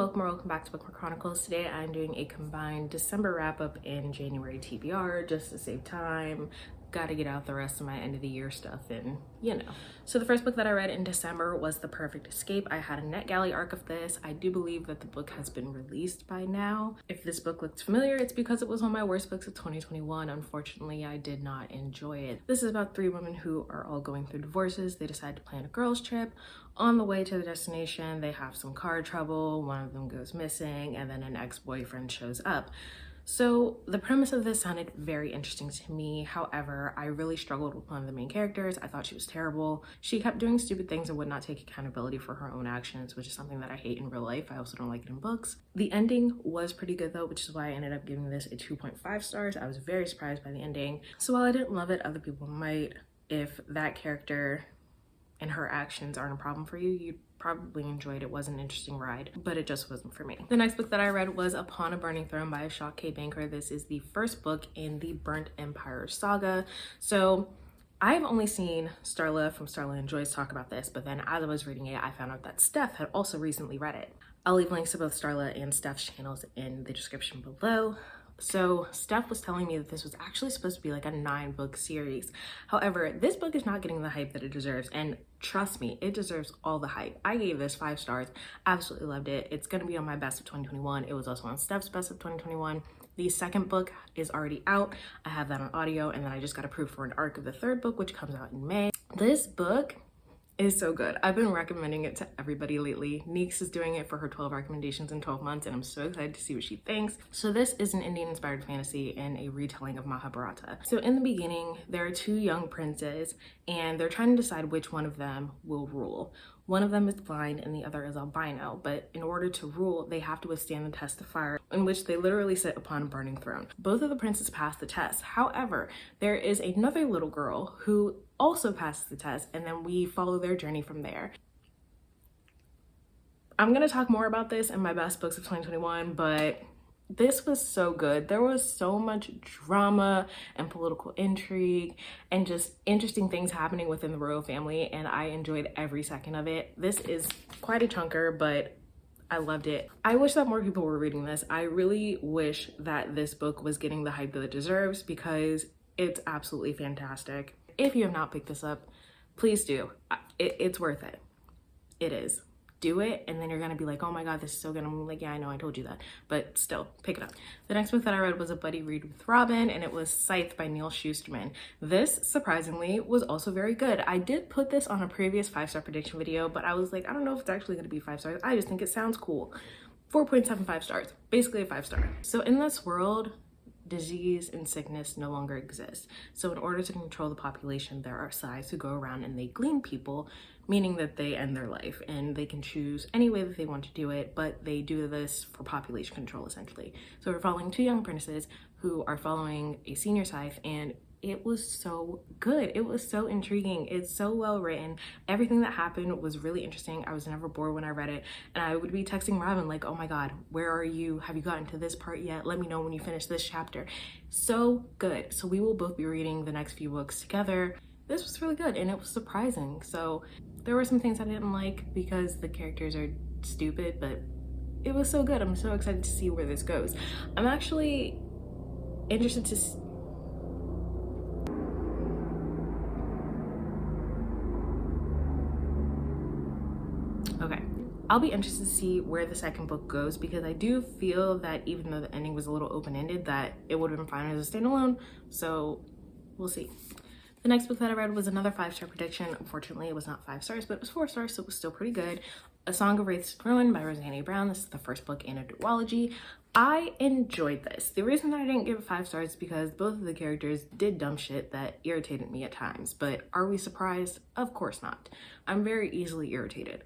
welcome or welcome back to Bookmark Chronicles. Today I'm doing a combined December wrap-up and January TBR just to save time. Gotta get out the rest of my end of the year stuff and you know. So the first book that I read in December was The Perfect Escape. I had a NetGalley arc of this. I do believe that the book has been released by now. If this book looks familiar, it's because it was one of my worst books of 2021. Unfortunately, I did not enjoy it. This is about three women who are all going through divorces. They decide to plan a girls trip. On the way to the destination, they have some car trouble. One of them goes missing and then an ex-boyfriend shows up. So the premise of this sounded very interesting to me. However, I really struggled with one of the main characters. I thought she was terrible. She kept doing stupid things and would not take accountability for her own actions, which is something that I hate in real life. I also don't like it in books. The ending was pretty good though, which is why I ended up giving this a 2.5 stars. I was very surprised by the ending. So while I didn't love it, other people might. If that character and her actions aren't a problem for you, you'd probably enjoyed it. It was an interesting ride, but it just wasn't for me. The next book that I read was Upon a Burning Throne by Ashok K. Banker. This is the first book in the Burnt Empire saga. So I've only seen Starla from Starla and Joyce talk about this, but then as I was reading it, I found out that Steph had also recently read it. I'll leave links to both Starla and Steph's channels in the description below. So Steph was telling me that this was actually supposed to be like a 9-book series. However, this book is not getting the hype that it deserves, and trust me, it deserves all the hype. I gave this 5 stars, absolutely loved it. It's gonna be on my best of 2021. It was also on Steph's best of 2021. The second book is already out. I have that on audio, and then I just got approved for an arc of the third book, which comes out in May. This book is so good. I've been recommending it to everybody lately. Neeks is doing it for her 12 recommendations in 12 months, and I'm so excited to see what she thinks. So this is an Indian-inspired fantasy and a retelling of Mahabharata. So in the beginning, there are 2 young princes, and they're trying to decide which one of them will rule. One of them is blind and the other is albino, but in order to rule, they have to withstand the test of fire, in which they literally sit upon a burning throne. Both of the princes pass the test. However, there is another little girl who also passes the test, and then we follow their journey from there. I'm gonna talk more about this in my best books of 2021, but this was so good. There was so much drama and political intrigue and just interesting things happening within the royal family, and I enjoyed every second of it. This is quite a chunker, but I loved it. I wish that more people were reading this. I really wish that this book was getting the hype that it deserves because it's absolutely fantastic. If you have not picked this up, please do. It's worth it. It is. Do it, and then you're gonna be like, oh my god, this is so good. I'm like, yeah, I know, I told you that, but still, pick it up. The next book that I read was a buddy read with Robin, and it was Scythe by Neil Shusterman. This, surprisingly, was also very good. I did put this on a previous 5-star prediction video, but I was like, I don't know if it's actually gonna be 5 stars. I just think it sounds cool. 4.75 stars, basically a 5-star. So in this world, disease and sickness no longer exist. So in order to control the population, there are Scythes who go around and they glean people, meaning that they end their life, and they can choose any way that they want to do it, but they do this for population control essentially. So we're following 2 young apprentices who are following a senior Scythe, and it was so good. It was so intriguing. It's so well written. Everything that happened was really interesting. I was never bored when I read it, and I would be texting Robin like, oh my god, where are you? Have you gotten to this part yet? Let me know when you finish this chapter. So good. So we will both be reading the next few books together. This was really good, and it was surprising. So there were some things I didn't like because the characters are stupid, but it was so good. I'm so excited to see where this goes. I'm actually interested to I'll be interested to see where the second book goes, because I do feel that even though the ending was a little open-ended, that it would have been fine as a standalone, so we'll see. The next book that I read was another 5-star prediction. Unfortunately, it was not 5 stars, but it was 4 stars, so it was still pretty good. A Song of Wraiths and Ruin by Roseanne Brown. This is the first book in a duology. I enjoyed this. The reason that I didn't give it 5 stars is because both of the characters did dumb shit that irritated me at times, but are we surprised? Of course not. I'm very easily irritated.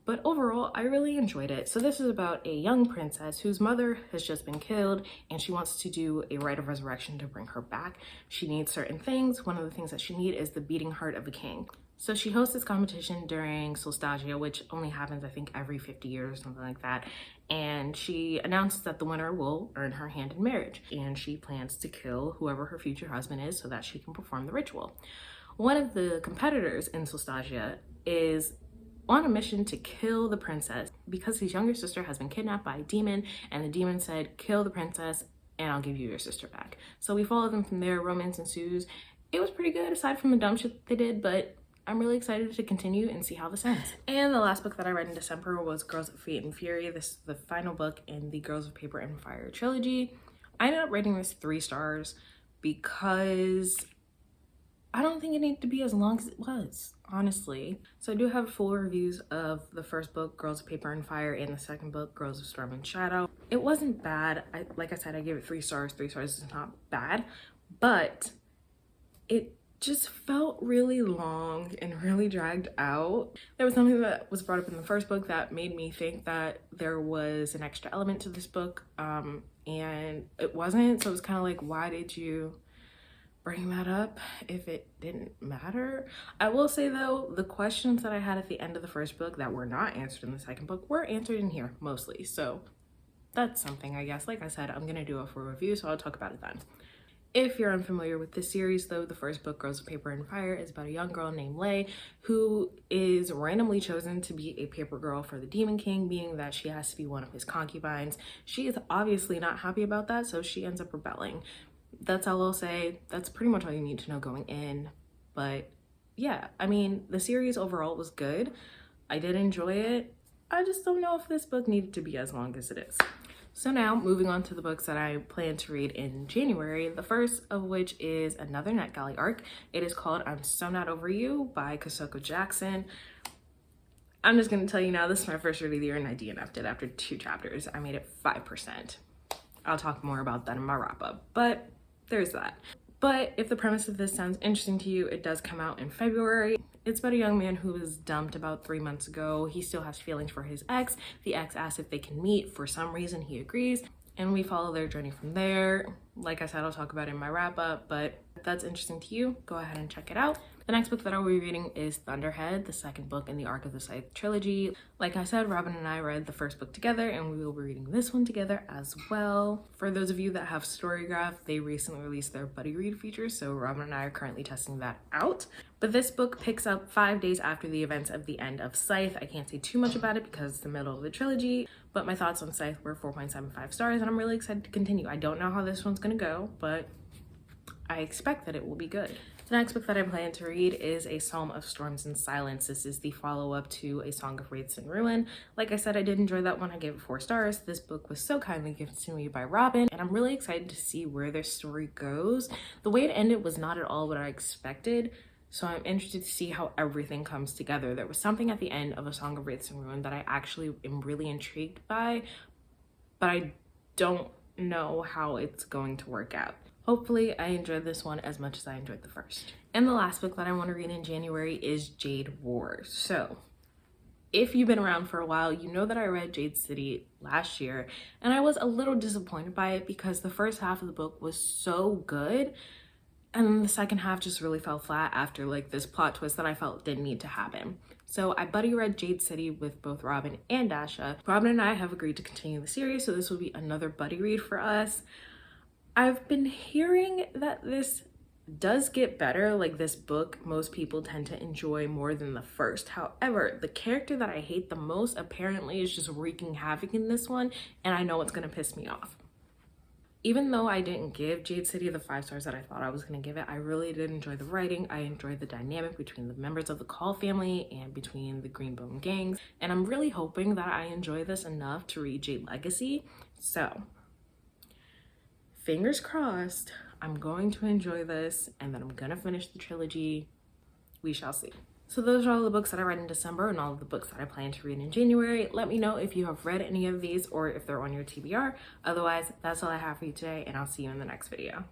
But overall, I really enjoyed it. So this is about a young princess whose mother has just been killed, and she wants to do a rite of resurrection to bring her back. She needs certain things. One of the things that she needs is the beating heart of a king. So she hosts this competition during Solstagia, which only happens, I think, every 50 years or something like that. And she announces that the winner will earn her hand in marriage. And she plans to kill whoever her future husband is so that she can perform the ritual. One of the competitors in Solstagia is on a mission to kill the princess because his younger sister has been kidnapped by a demon, and the demon said, kill the princess and I'll give you your sister back. So we follow them from there. Romance ensues. It was pretty good aside from the dumb shit they did, but I'm really excited to continue and see how this ends. And the last book that I read in December was Girls of Fate and Fury. This is the final book in the Girls of Paper and Fire trilogy. I ended up rating this 3 stars because I don't think it needed to be as long as it was, honestly. So I do have full reviews of the first book, Girls of Paper and Fire, and the second book, Girls of Storm and Shadow. It wasn't bad. Like I said, I gave it 3 stars. 3 stars is not bad, but it just felt really long and really dragged out. There was something that was brought up in the first book that made me think that there was an extra element to this book, and it wasn't. So it was kind of like, why did you bring that up if it didn't matter? I will say though, the questions that I had at the end of the first book that were not answered in the second book were answered in here mostly. So that's something, I guess. Like I said, I'm gonna do a full review, so I'll talk about it then. If you're unfamiliar with this series though, the first book, Girls of Paper and Fire, is about a young girl named Lei who is randomly chosen to be a paper girl for the Demon King, meaning that she has to be one of his concubines. She is obviously not happy about that, so she ends up rebelling. That's all I'll say. That's pretty much all you need to know going in. But yeah, I mean, the series overall was good. I did enjoy it. I just don't know if this book needed to be as long as it is. So now moving on to the books that I plan to read in January, the first of which is another NetGalley arc. It is called I'm So Not Over You by Kosoko Jackson. I'm just gonna tell you now, this is my first read of the year and I DNF'd it after 2 chapters. I made it 5%. I'll talk more about that in my wrap up, but there's that. But if the premise of this sounds interesting to you, it does come out in February. It's about a young man who was dumped about 3 months ago. He still has feelings for his ex. The ex asks if they can meet. For some reason, he agrees, and we follow their journey from there. Like I said, I'll talk about it in my wrap up, but if that's interesting to you, go ahead and check it out. The next book that I'll be reading is Thunderhead, the second book in the Arc of the Scythe trilogy. Like I said, Robin and I read the first book together, and we will be reading this one together as well. For those of you that have Storygraph, they recently released their buddy read feature, so Robin and I are currently testing that out. But this book picks up 5 days after the events of the end of Scythe. I can't say too much about it because it's the middle of the trilogy, but my thoughts on Scythe were 4.75 stars, and I'm really excited to continue. I don't know how this one's gonna go, but I expect that it will be good. The next book that I plan to read is A Psalm of Storms and Silence. This is the follow-up to A Song of Wraiths and Ruin. Like I said, I did enjoy that one. I gave it 4 stars. This book was so kindly gifted to me by Robin, and I'm really excited to see where their story goes. The way it ended was not at all what I expected, so I'm interested to see how everything comes together. There was something at the end of A Song of Wraiths and Ruin that I actually am really intrigued by, but I don't know how it's going to work out. Hopefully I enjoyed this one as much as I enjoyed the first. And the last book that I want to read in January is Jade Wars. So if you've been around for a while, you know that I read Jade City last year, and I was a little disappointed by it because the first half of the book was so good, and then the second half just really fell flat after like this plot twist that I felt didn't need to happen. So I buddy read Jade City with both Robin and Dasha. Robin and I have agreed to continue the series, so this will be another buddy read for us. I've been hearing that this does get better. Like, this book, most people tend to enjoy more than the first. However, the character that I hate the most apparently is just wreaking havoc in this one, and I know it's gonna piss me off. Even though I didn't give Jade City the 5 stars that I thought I was gonna give it, I really did enjoy the writing. I enjoyed the dynamic between the members of the Call family and between the Greenbone gangs, and I'm really hoping that I enjoy this enough to read Jade Legacy. So fingers crossed, I'm going to enjoy this and then I'm gonna finish the trilogy. We shall see. So those are all the books that I read in December and all of the books that I plan to read in January. Let me know if you have read any of these or if they're on your TBR. Otherwise, that's all I have for you today, and I'll see you in the next video.